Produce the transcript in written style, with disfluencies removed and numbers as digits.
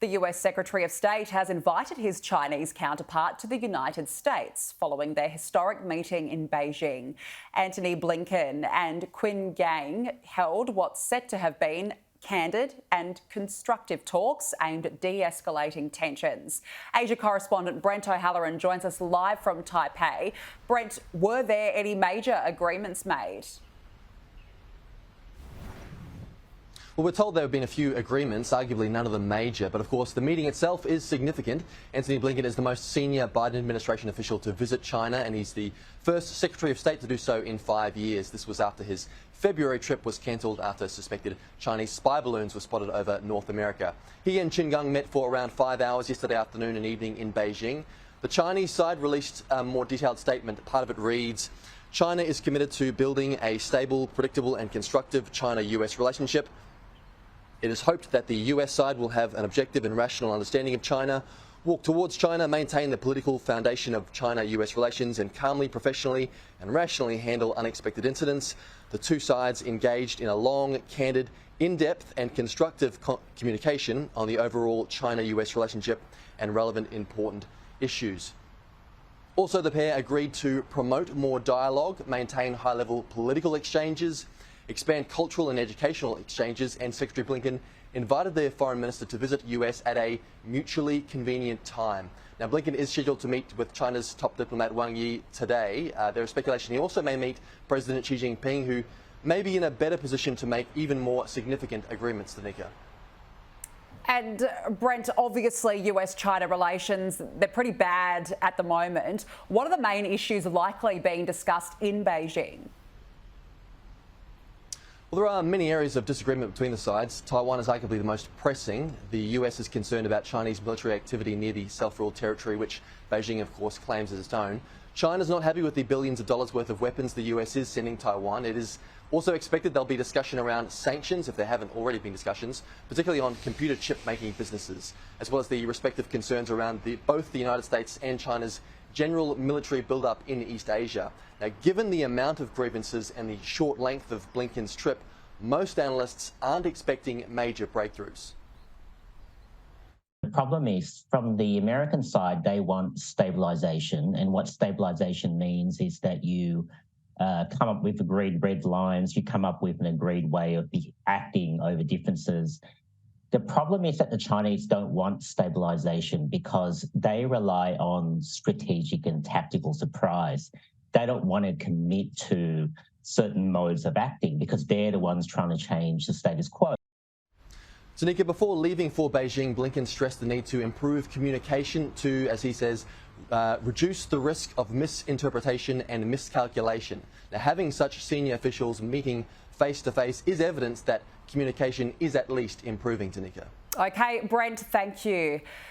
The US Secretary of State has invited his Chinese counterpart to the United States following their historic meeting in Beijing. Antony Blinken and Qin Gang held what's set to have been candid and constructive talks aimed at de-escalating tensions. Asia correspondent Brent joins us live from Taipei. Brent, were there any major agreements made? Well, we're told there have been a few agreements, arguably none of them major, but of course the meeting itself is significant. Antony Blinken is the most senior Biden administration official to visit China, and he's the first Secretary of State to do so in 5 years. This was after his February trip was cancelled after suspected Chinese spy balloons were spotted over North America. He and Qin Gang met for around 5 hours yesterday afternoon and evening in Beijing. The Chinese side released a more detailed statement. Part of it reads, "China is committed to building a stable, predictable and constructive China-US relationship. It is hoped that the US side will have an objective and rational understanding of China, walk towards China, maintain the political foundation of China-US relations, and calmly, professionally and rationally handle unexpected incidents." The two sides engaged in a long, candid, in-depth and constructive communication on the overall China-US relationship and relevant important issues. Also, the pair agreed to promote more dialogue, maintain high-level political exchanges, expand cultural and educational exchanges, and Secretary Blinken invited their foreign minister to visit US at a mutually convenient time. Now, Blinken is scheduled to meet with China's top diplomat Wang Yi today. There is speculation he also may meet President Xi Jinping, who may be in a better position to make even more significant agreements, Danica. And Brent, obviously US-China relations, they're pretty bad at the moment. What are the main issues likely being discussed in Beijing? Well, there are many areas of disagreement between the sides. Taiwan is arguably the most pressing. The US is concerned about Chinese military activity near the self-ruled territory, which Beijing, of course, claims as its own. China's not happy with the billions of dollars worth of weapons the US is sending Taiwan. It is also expected there'll be discussion around sanctions, if there haven't already been discussions, particularly on computer chip-making businesses, as well as the respective concerns around both the United States and China's general military build-up in East Asia. Now, given the amount of grievances and the short length of Blinken's trip, most analysts aren't expecting major breakthroughs. The problem is, from the American side, they want stabilization. And what stabilization means is that you come up with agreed red lines, you come up with an agreed way of acting over differences. The problem is that the Chinese don't want stabilization because they rely on strategic and tactical surprise. They don't want to commit to certain modes of acting because they're the ones trying to change the status quo. Danica, before leaving for Beijing, Blinken stressed the need to improve communication to, as he says, reduce the risk of misinterpretation and miscalculation. Now, having such senior officials meeting face-to-face is evidence that communication is at least improving, Danica. OK, Brent, thank you.